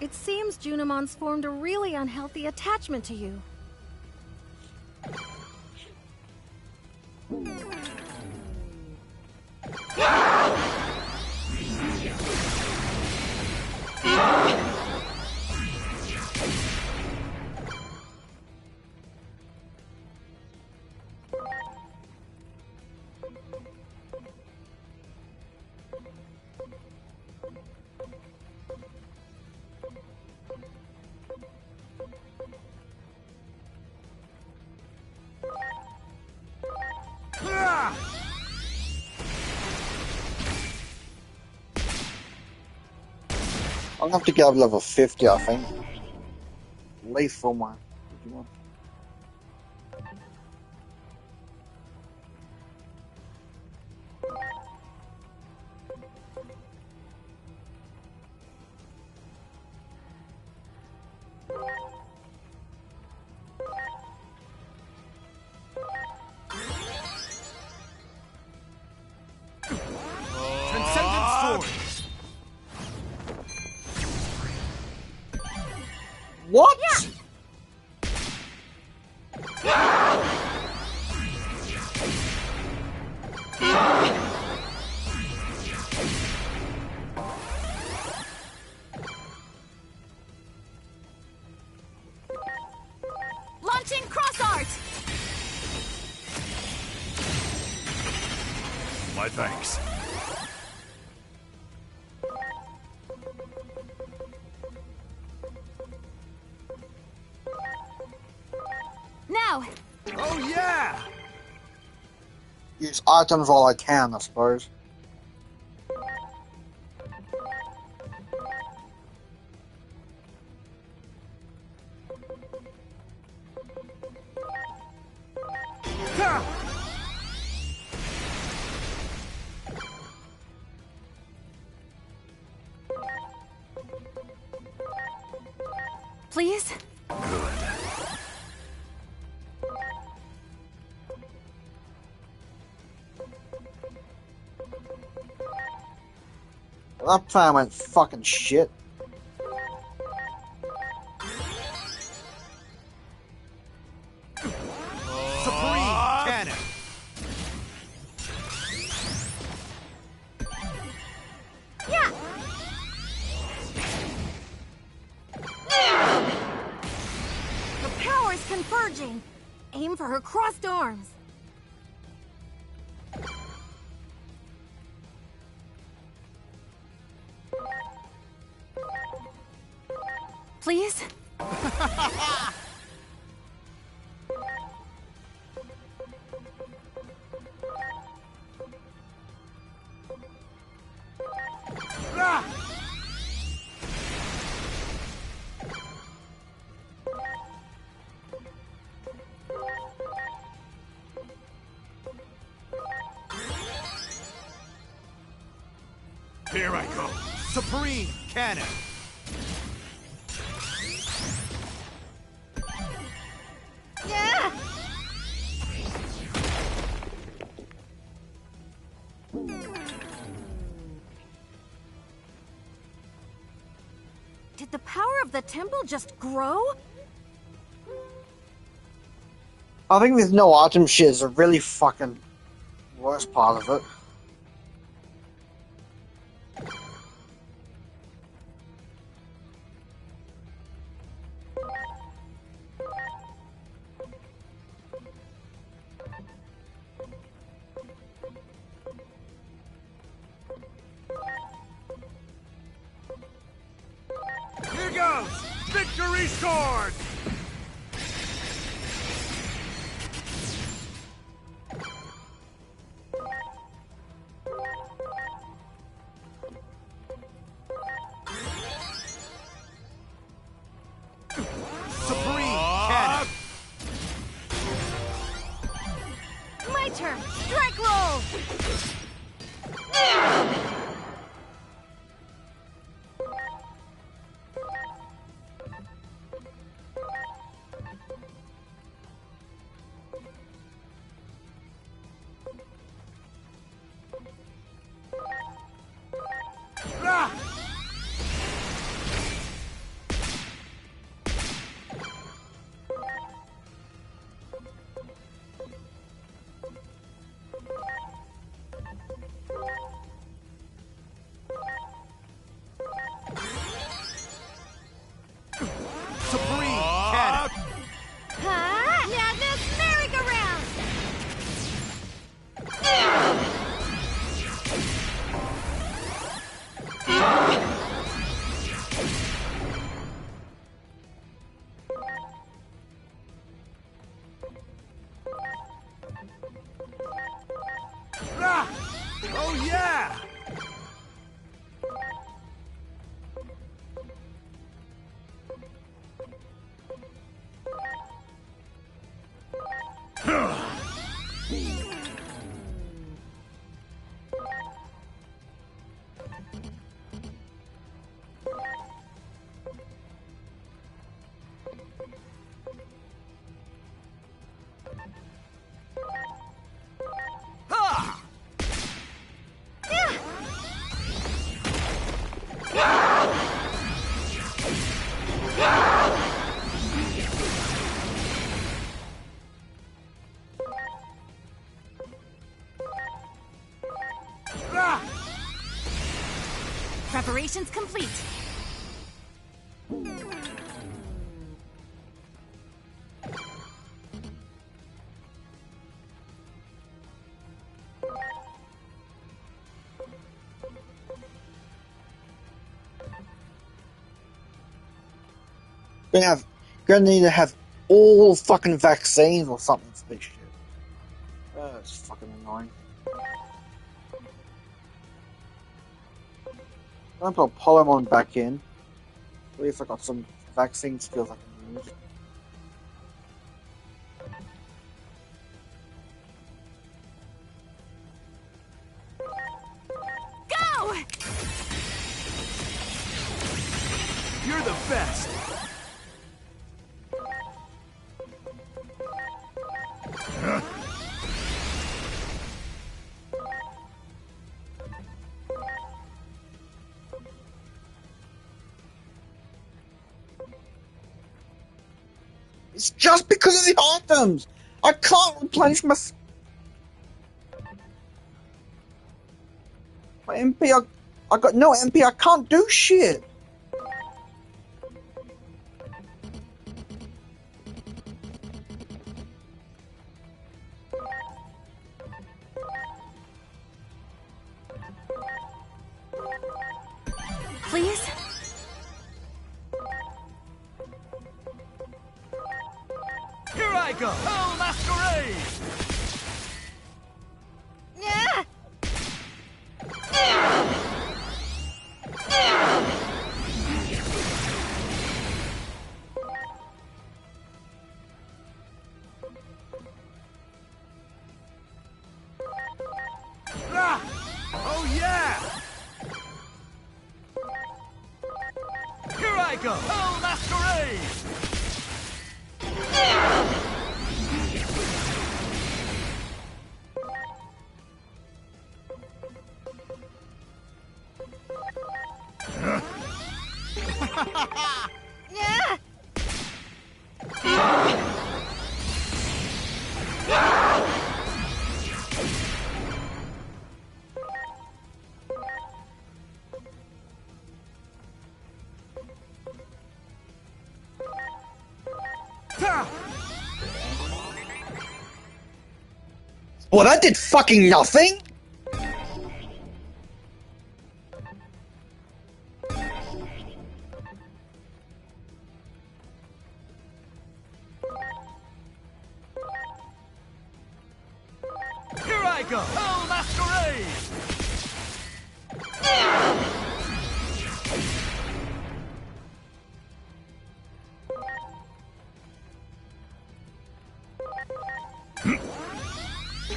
It seems Junomon's formed a really unhealthy attachment to you. I'm gonna have to get up level 50, I think. Lethal, man. Digimon. What? Launching cross art! My thanks. Now! Oh yeah! Use items while I can, I suppose. Please? Good. That plan went fucking shit. Supreme Cannon! Yeah! The power is converging! Aim for her crossed arms! Please? Here I go. Supreme Cannon! Yeah! Did the power of the temple just grow? I think there's no item shit is a really fucking worst part of it. Here goes! Victory Sword! Supreme Cannon! My turn! Strike roll! Preparations complete. Gonna need to have all fucking vaccines or something for this shit. That's fucking annoying. I'm gonna put Polymon back in. At least I got some vaccine skills I can use. Go! You're the best. It's just because of the items! I can't replenish my MP. I got no MP. I can't do shit. Please? Here I go. Oh, masquerade. Yeah. Ah! Oh, yeah. Here I go. Oh, masquerade. Yeah. Well, that did fucking nothing! Here I go. Oh, masquerade.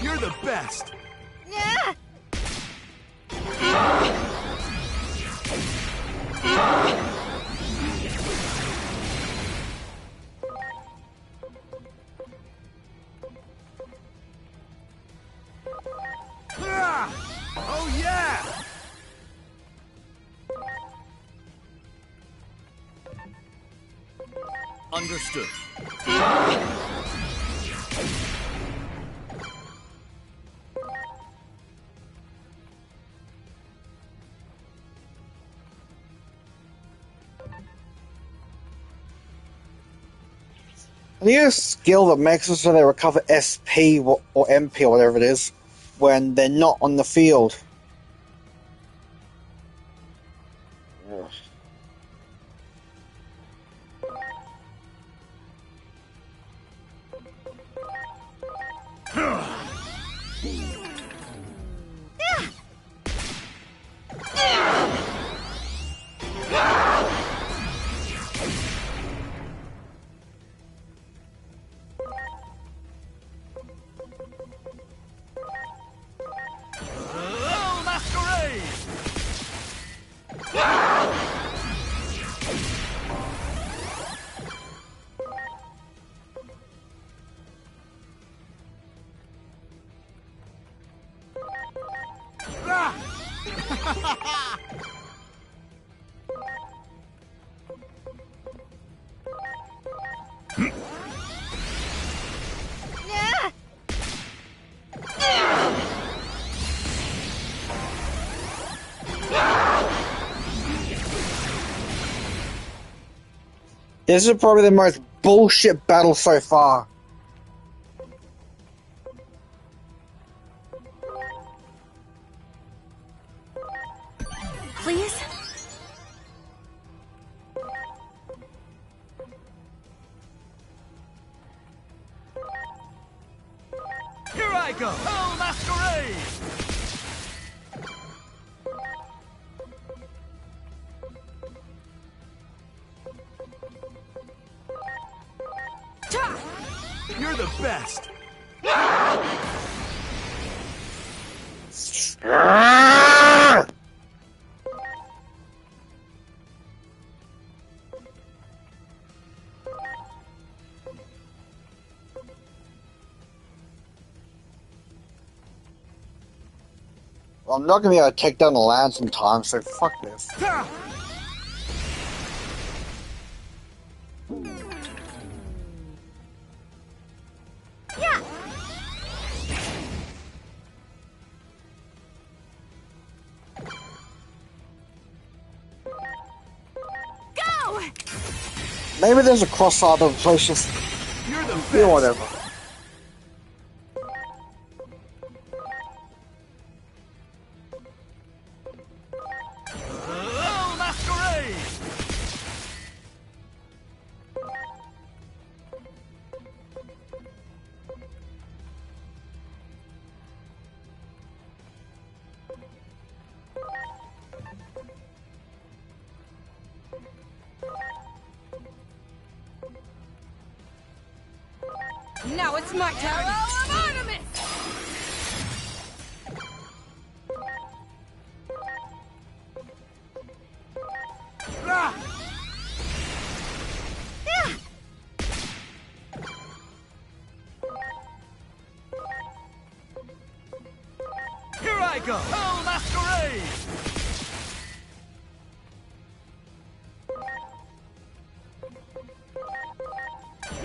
You're the best. Yeah. Ah! Oh, yeah. Understood. I need a skill that makes it so they recover SP or MP or whatever it is when they're not on the field. Ugh. Oh, masquerade. Ah! Yeah. This is probably the most bullshit battle so far. Please? Here I go! Oh, masquerade! You're the best! I'm not gonna be able to take down the lands in time, so fuck this. Yeah! Go! Maybe there's a cross-side of places. You're the best! Yeah, whatever. Oh, masquerade! Now it's my turn! Arrow of Artemis! Ah! Yeah! Here I go! Oh, masquerade!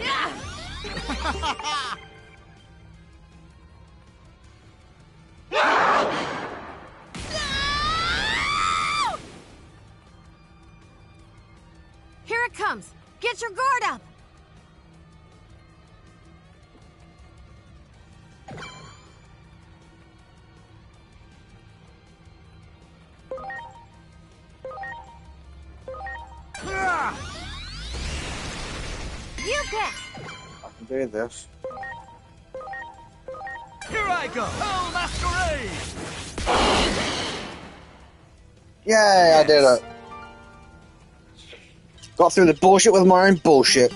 Yeah! No! Here it comes! Get your guard up! Ah! You bet! I can do this. Here I go! Oh, masquerade! Yay, I did it. Got through the bullshit with my own bullshit.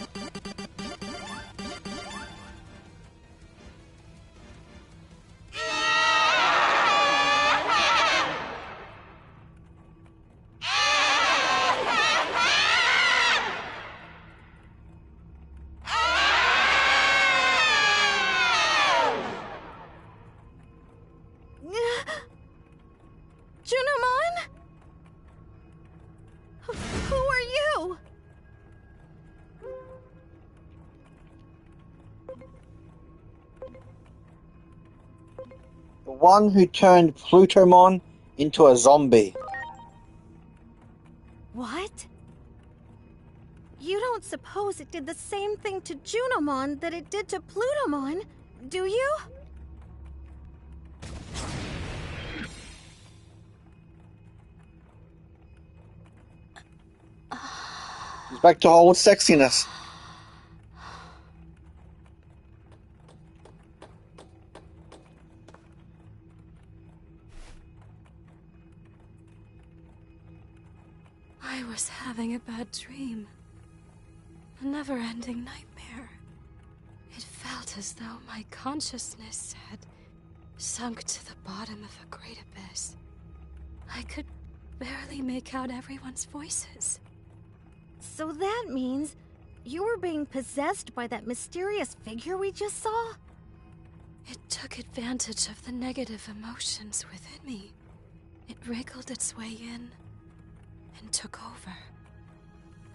Junimon? Who are you? The one who turned Plutomon into a zombie. What? You don't suppose it did the same thing to Junimon that it did to Plutomon, do you? He's back to old sexiness. I was having a bad dream. A never-ending nightmare. It felt as though my consciousness had sunk to the bottom of a great abyss. I could barely make out everyone's voices. So that means you were being possessed by that mysterious figure we just saw? It took advantage of the negative emotions within me. It wriggled its way in and took over.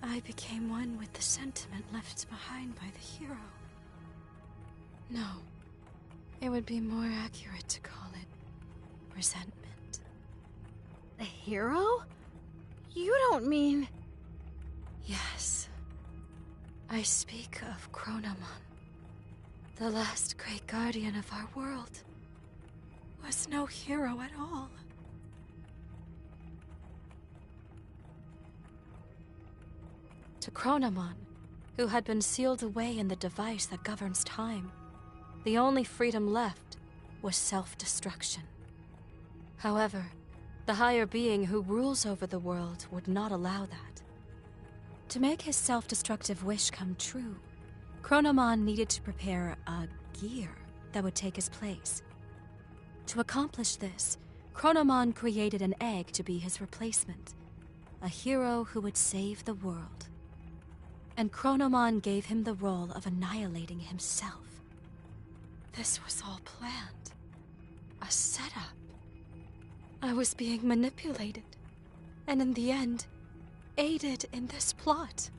I became one with the sentiment left behind by the hero. No, it would be more accurate to call it resentment. The hero? You don't mean... Yes, I speak of Chronomon, the last great guardian of our world. Was no hero at all. To Chronomon, who had been sealed away in the device that governs time, the only freedom left was self-destruction. However, the higher being who rules over the world would not allow that. To make his self-destructive wish come true, Chronomon needed to prepare a gear that would take his place. To accomplish this, Chronomon created an egg to be his replacement, a hero who would save the world. And Chronomon gave him the role of annihilating himself. This was all planned. A setup. I was being manipulated, and in the end, aided in this plot.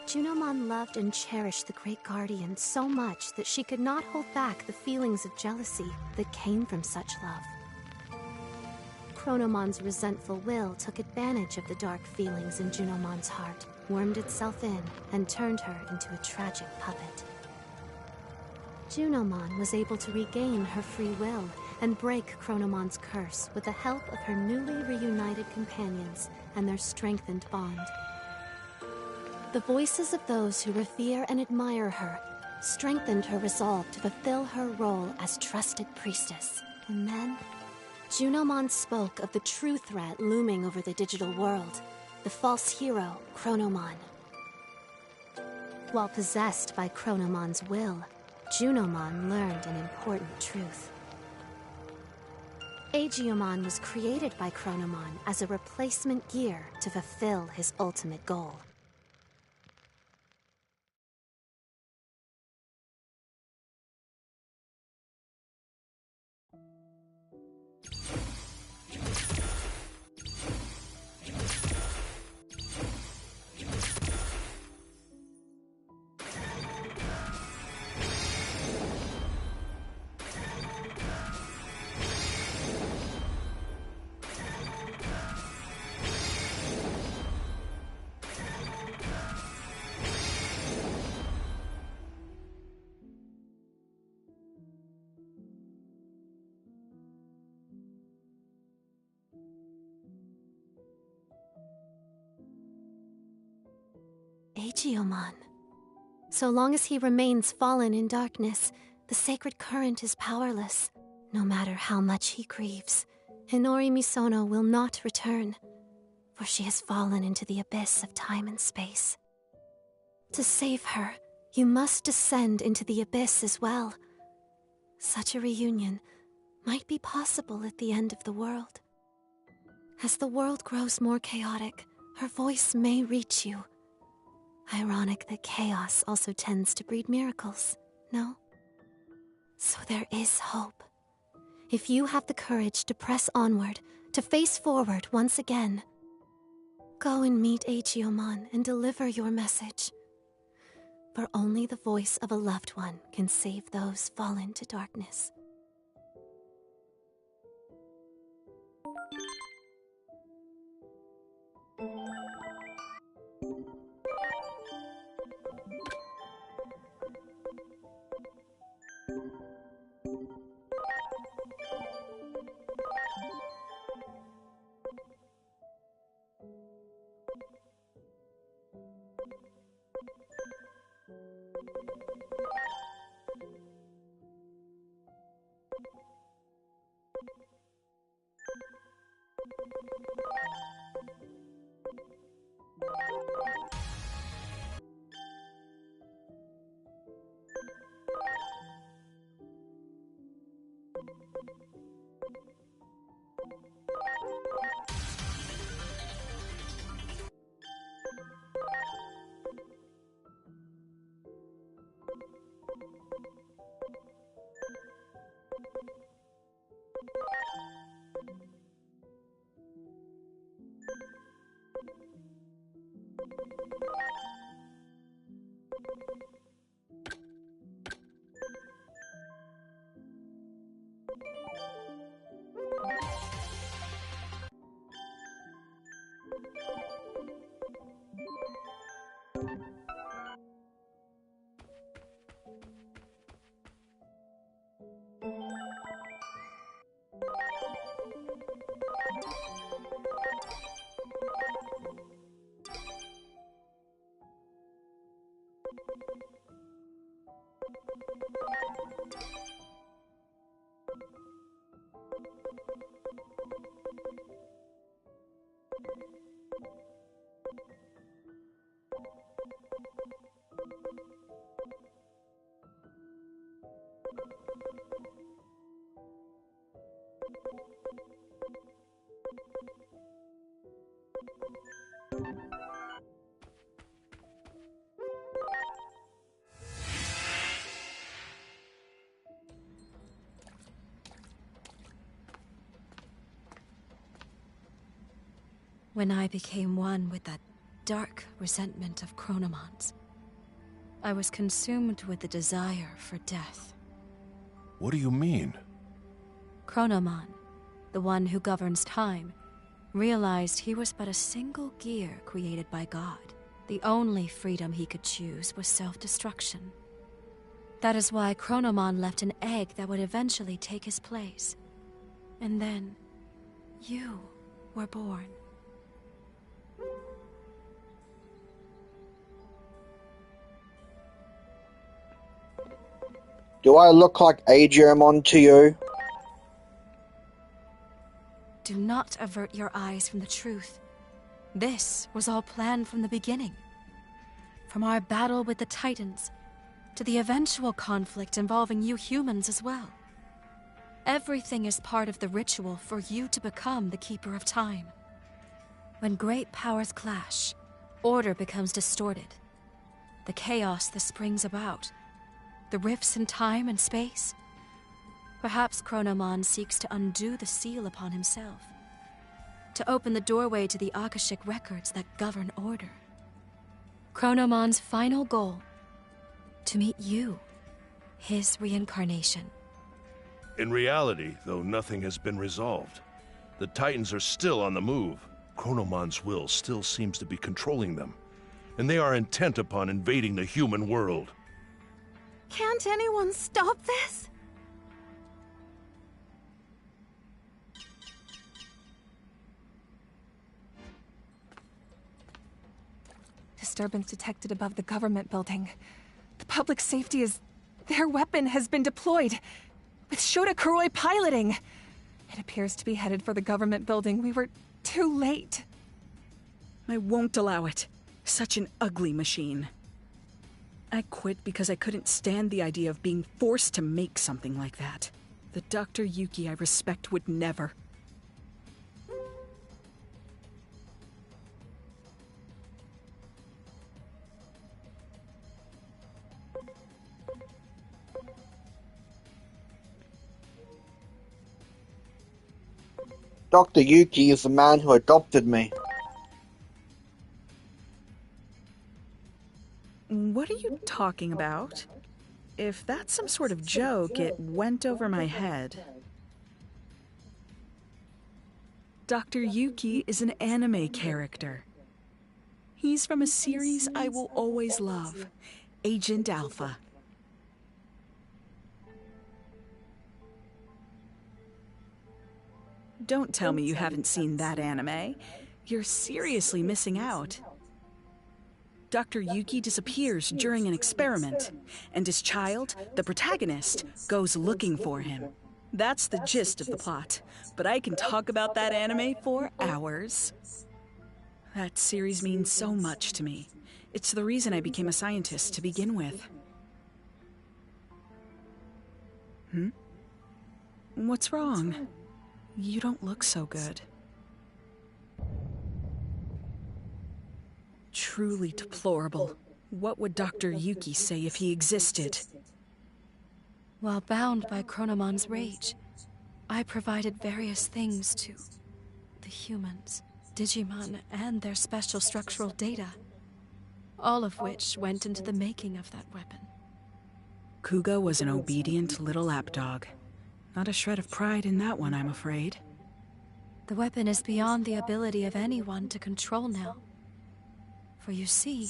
Junimon loved and cherished the Great Guardian so much that she could not hold back the feelings of jealousy that came from such love. Chronomon's resentful will took advantage of the dark feelings in Junomon's heart, wormed itself in, and turned her into a tragic puppet. Junomon was able to regain her free will and break Chronomon's curse with the help of her newly reunited companions and their strengthened bond. The voices of those who revere and admire her strengthened her resolve to fulfill her role as trusted priestess. And then, Junomon spoke of the true threat looming over the digital world, the false hero, Chronomon. While possessed by Chronomon's will, Junomon learned an important truth. Aegiomon was created by Chronomon as a replacement gear to fulfill his ultimate goal. Aegiomon. So long as he remains fallen in darkness, the sacred current is powerless. No matter how much he grieves, Hinori Misono will not return, for she has fallen into the abyss of time and space. To save her, you must descend into the abyss as well. Such a reunion might be possible at the end of the world. As the world grows more chaotic, her voice may reach you. Ironic that chaos also tends to breed miracles, no? So there is hope. If you have the courage to press onward, to face forward once again, go and meet Aegiomon and deliver your message. For only the voice of a loved one can save those fallen to darkness. When I became one with that dark resentment of Chronomon's, I was consumed with the desire for death. What do you mean? Chronomon, the one who governs time, realized he was but a single gear created by God. The only freedom he could choose was self-destruction. That is why Chronomon left an egg that would eventually take his place. And then, you were born. Do I look like Digimon to you? Do not avert your eyes from the truth. This was all planned from the beginning. From our battle with the Titans, to the eventual conflict involving you humans as well. Everything is part of the ritual for you to become the Keeper of Time. When great powers clash, order becomes distorted. The chaos that springs about, the rifts in time and space. Perhaps Chronomon seeks to undo the seal upon himself, to open the doorway to the Akashic records that govern order. Chronomon's final goal, to meet you, his reincarnation. In reality, though nothing has been resolved, the Titans are still on the move. Chronomon's will still seems to be controlling them, and they are intent upon invading the human world. Can't anyone stop this? Disturbance detected above the government building. The public safety is... Their weapon has been deployed, with Shota Kuroi piloting. It appears to be headed for the government building. We were too late. I won't allow it. Such an ugly machine. I quit because I couldn't stand the idea of being forced to make something like that. The Dr. Yuki I respect would never. Dr. Yuki is the man who adopted me. What are you talking about? If that's some sort of joke, it went over my head. Dr. Yuki is an anime character. He's from a series I will always love, Agent Alpha. Don't tell me you haven't seen that anime. You're seriously missing out. Dr. Yuki disappears during an experiment, and his child, the protagonist, goes looking for him. That's the gist of the plot, but I can talk about that anime for hours. That series means so much to me. It's the reason I became a scientist to begin with. What's wrong? You don't look so good. Truly deplorable. What would Dr. Yuki say if he existed? While bound by Chronomon's rage, I provided various things to the humans, Digimon, and their special structural data, all of which went into the making of that weapon. Kuga was an obedient little lapdog. Not a shred of pride in that one, I'm afraid. The weapon is beyond the ability of anyone to control now. For you see,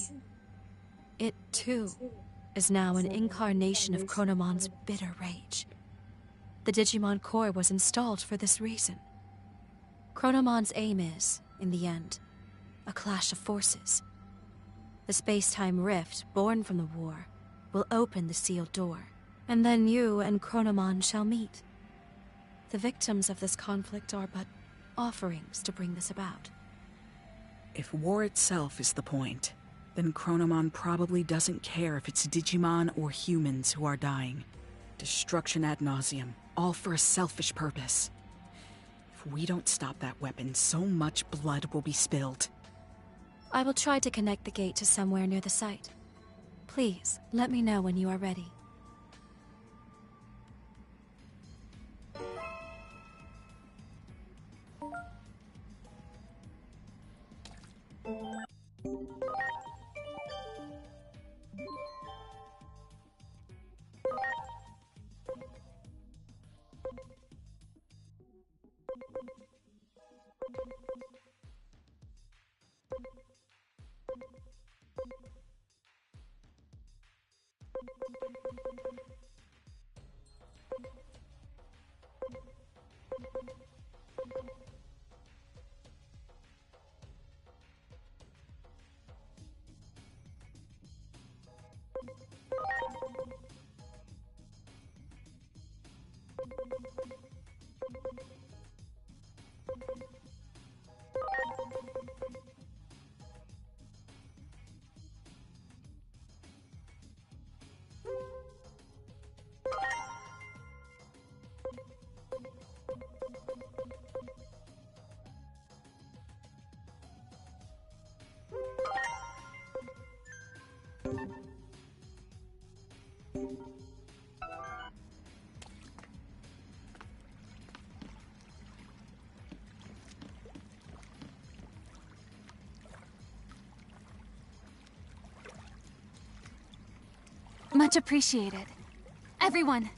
it too is now an incarnation of Chronomon's bitter rage. The Digimon core was installed for this reason. Chronomon's aim is, in the end, a clash of forces. The space-time rift born from the war will open the sealed door, and then you and Chronomon shall meet. The victims of this conflict are but offerings to bring this about. If war itself is the point, then Chronomon probably doesn't care if it's Digimon or humans who are dying. Destruction ad nauseum, all for a selfish purpose. If we don't stop that weapon, so much blood will be spilled. I will try to connect the gate to somewhere near the site. Please, let me know when you are ready. Much appreciated. Everyone!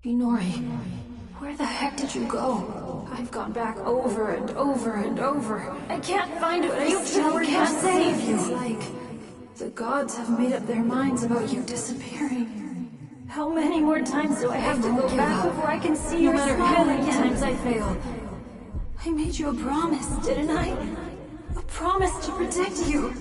Inori, where the heck did you go? I've gone back over and over and over. I can't find it, but I still can't save you. It's like the gods have made up their minds about you disappearing. How many more times do I have to go back before I can see your smile again? No matter how many times I fail. I made you a promise, didn't I? A promise to protect you.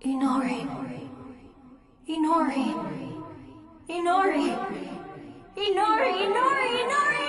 Inori. Inori. Inori. Inori. Inori. Inori. Inori. Inori. Inori. Inori.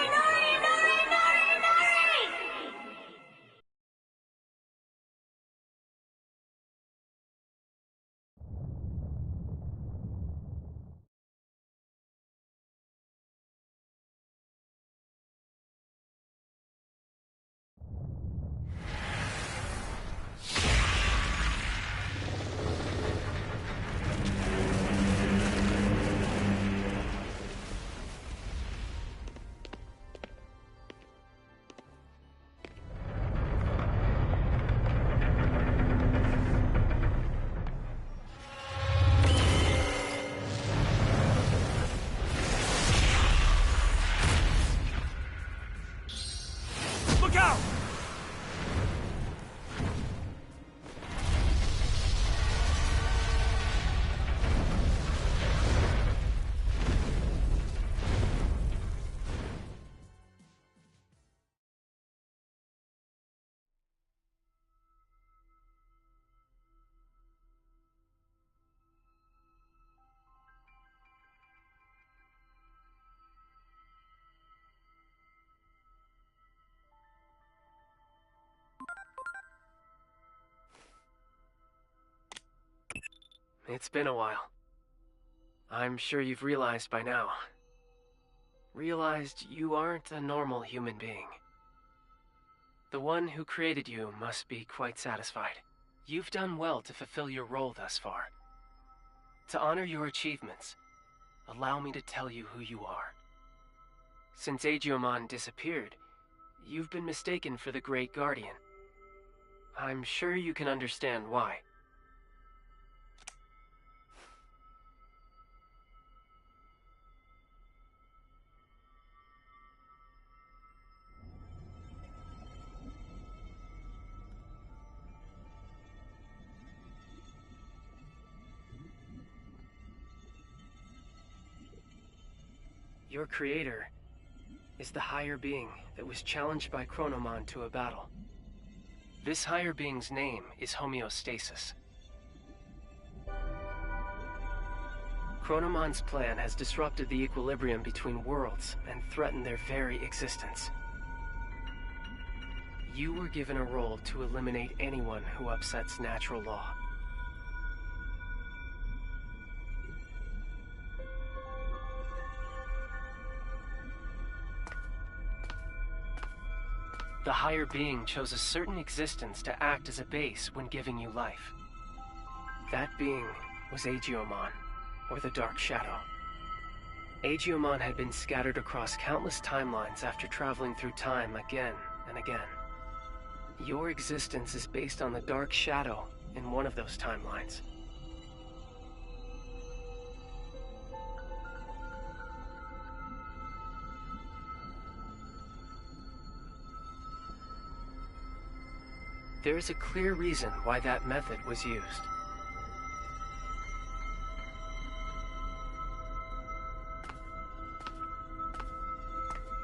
Look out! It's been a while. I'm sure you've realized by now. Realized you aren't a normal human being. The one who created you must be quite satisfied. You've done well to fulfill your role thus far. To honor your achievements, allow me to tell you who you are. Since Digimon disappeared, you've been mistaken for the Great Guardian. I'm sure you can understand why. Your creator is the higher being that was challenged by Chronomon to a battle. This higher being's name is Homeostasis. Chronomon's plan has disrupted the equilibrium between worlds and threatened their very existence. You were given a role to eliminate anyone who upsets natural law. The higher being chose a certain existence to act as a base when giving you life. That being was Aegiomon, or the Dark Shadow. Aegiomon had been scattered across countless timelines after traveling through time again and again. Your existence is based on the Dark Shadow in one of those timelines. There is a clear reason why that method was used.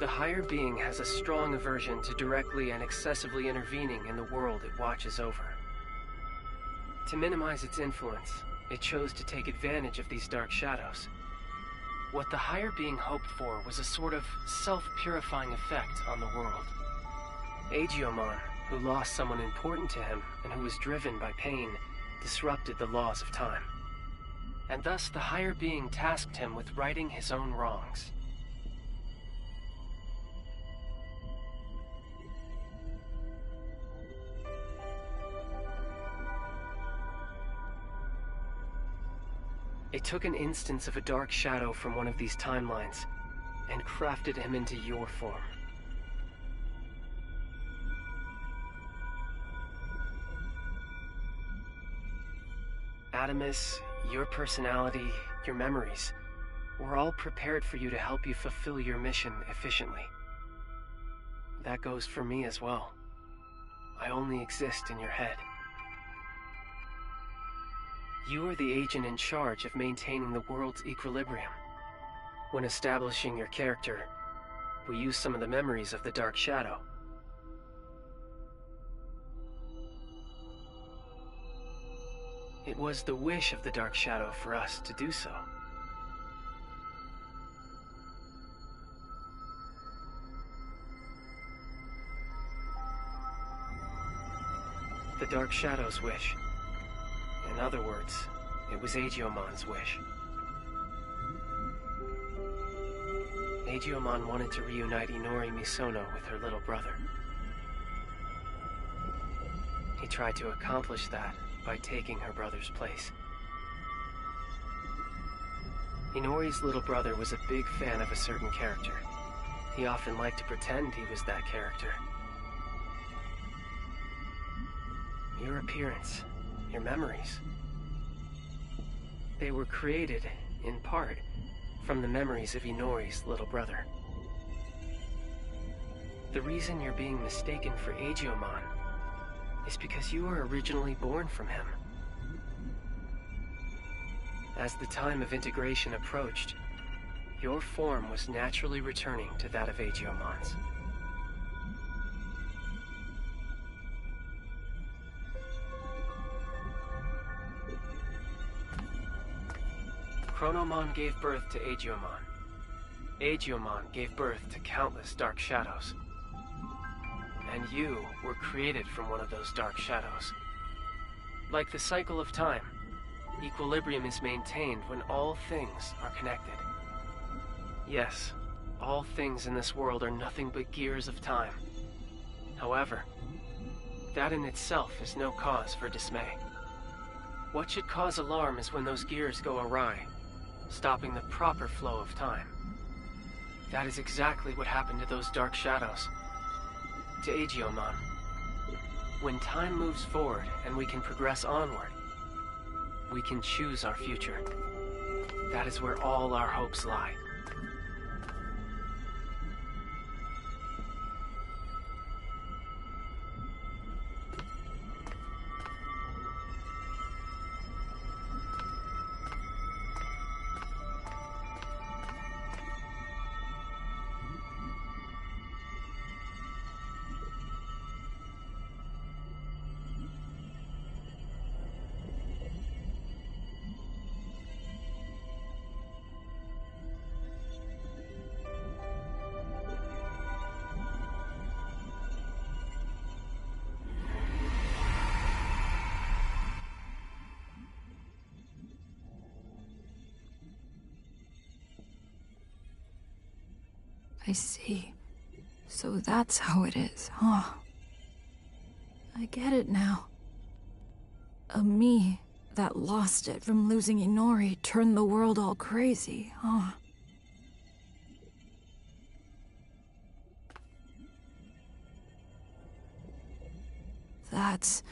The higher being has a strong aversion to directly and excessively intervening in the world it watches over. To minimize its influence, it chose to take advantage of these dark shadows. What the higher being hoped for was a sort of self-purifying effect on the world. Aegiomon, who lost someone important to him and who was driven by pain, disrupted the laws of time. And thus the higher being tasked him with righting his own wrongs. It took an instance of a dark shadow from one of these timelines and crafted him into your form. Adamus, your personality, your memories, were all prepared for you to help you fulfill your mission efficiently. That goes for me as well. I only exist in your head. You are the agent in charge of maintaining the world's equilibrium. When establishing your character, we use some of the memories of the Dark Shadow. It was the wish of the Dark Shadow for us to do so. The Dark Shadow's wish. In other words, it was Aegiomon's wish. Aegiomon wanted to reunite Inori Misono with her little brother. He tried to accomplish that by taking her brother's place. Inori's little brother was a big fan of a certain character. He often liked to pretend he was that character. Your appearance, your memories, they were created, in part, from the memories of Inori's little brother. The reason you're being mistaken for Aegiomon is because you were originally born from him. As the time of integration approached, your form was naturally returning to that of Aegiomon's. Chronomon gave birth to Aegiomon. Aegiomon gave birth to countless dark shadows. And you were created from one of those dark shadows. Like the cycle of time, equilibrium is maintained when all things are connected. Yes, all things in this world are nothing but gears of time. However, that in itself is no cause for dismay. What should cause alarm is when those gears go awry, stopping the proper flow of time. That is exactly what happened to those dark shadows. To Aegiomon. When time moves forward and we can progress onward, we can choose our future. That is where all our hopes lie. I see. So that's how it is, huh? I get it now. A me that lost it from losing Inori turned the world all crazy, huh? That's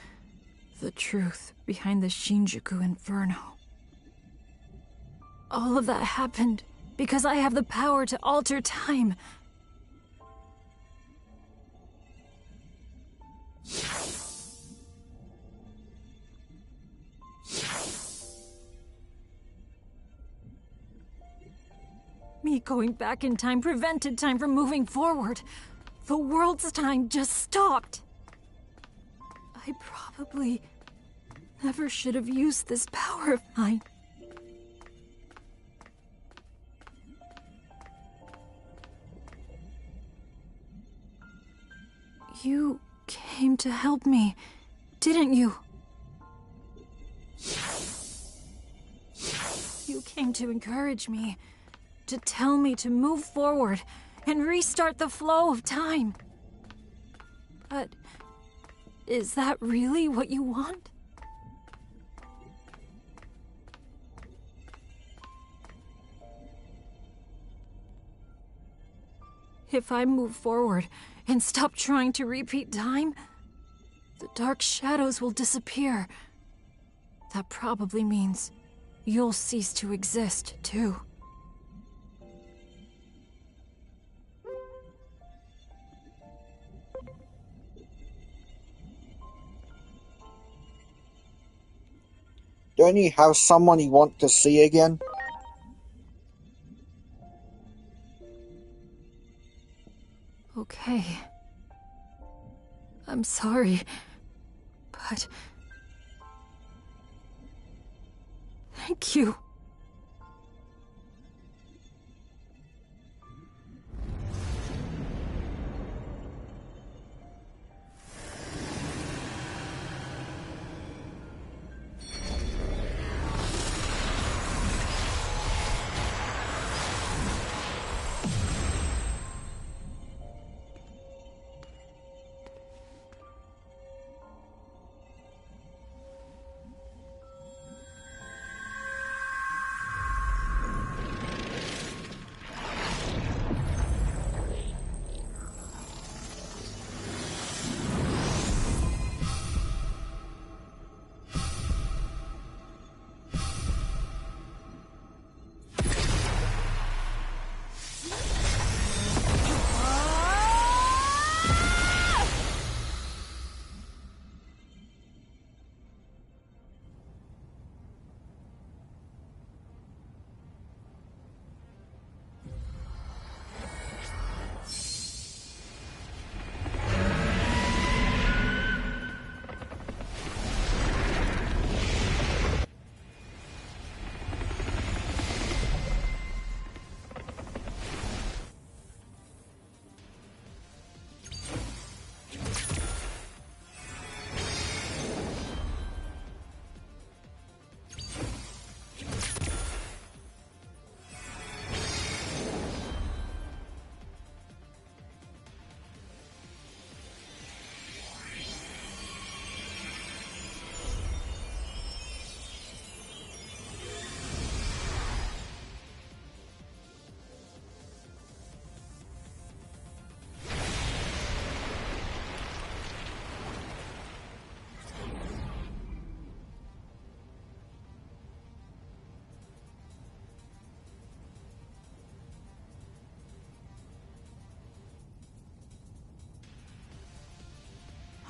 the truth behind the Shinjuku Inferno. All of that happened because I have the power to alter time. Me going back in time prevented time from moving forward. The world's time just stopped. I probably never should have used this power of mine. You came to help me, didn't you? You came to encourage me, to tell me to move forward and restart the flow of time. But is that really what you want? If I move forward and stop trying to repeat time, the dark shadows will disappear. That probably means you'll cease to exist, too. Don't you have someone you want to see again? Okay. I'm sorry, but... thank you.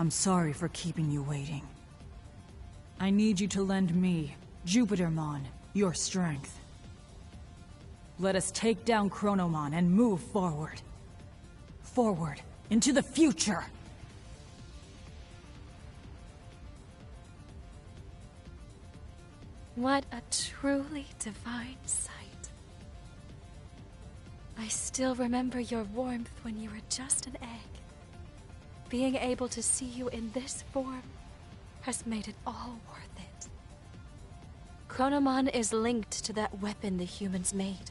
I'm sorry for keeping you waiting. I need you to lend me, Jupitermon, your strength. Let us take down Chronomon and move forward. Forward, into the future! What a truly divine sight. I still remember your warmth when you were just an egg. Being able to see you in this form has made it all worth it. Chronomon is linked to that weapon the humans made.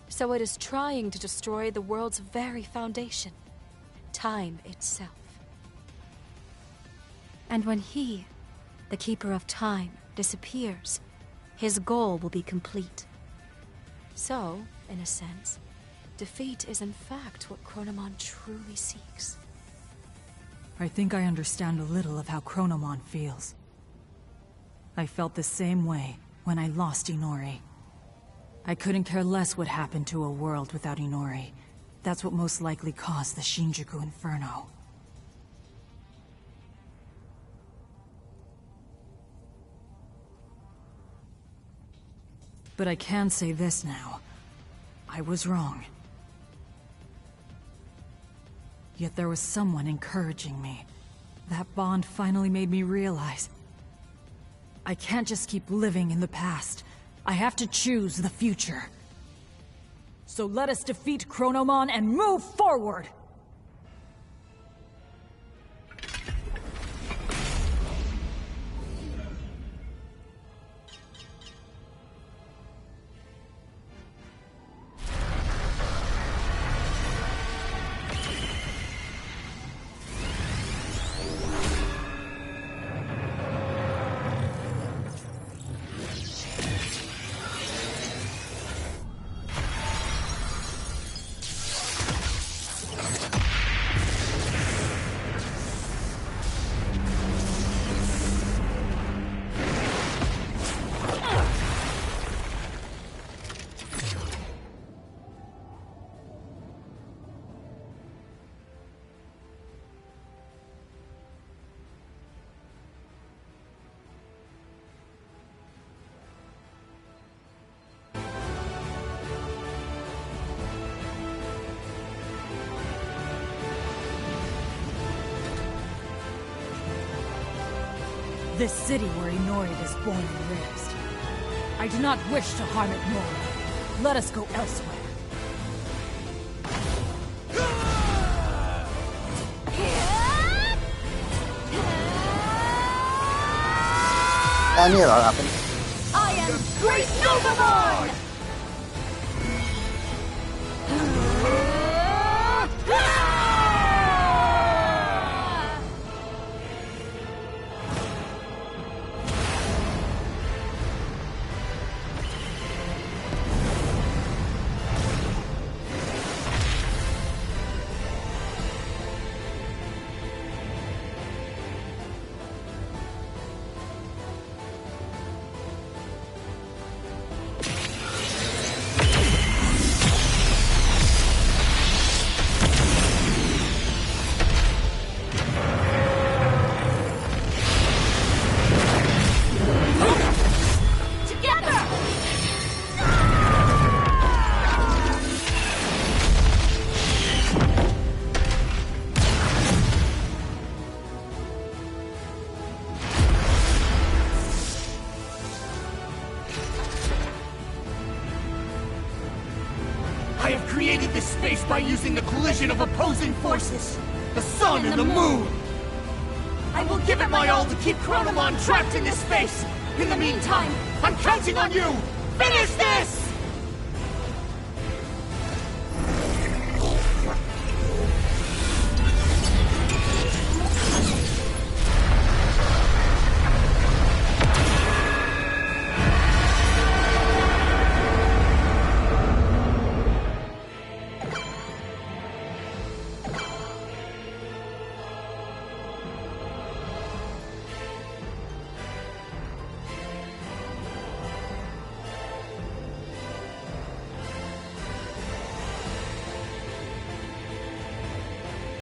So it is trying to destroy the world's very foundation, time itself. And when he, the Keeper of Time, disappears, his goal will be complete. So, in a sense, defeat is in fact what Chronomon truly seeks. I think I understand a little of how Chronomon feels. I felt the same way when I lost Inori. I couldn't care less what happened to a world without Inori. That's what most likely caused the Shinjuku Inferno. But I can say this now. I was wrong. Yet there was someone encouraging me. That bond finally made me realize I can't just keep living in the past. I have to choose the future. So let us defeat Chronomon and move forward! This city where Inori was born and raised. I do not wish to harm it more. Let us go elsewhere. I knew that happened. I am Great Novamon! I have created this space by using the collision of opposing forces. The sun and the moon. I will give it my all to keep Chronomon trapped in this space. In the meantime, I'm counting on you. Finish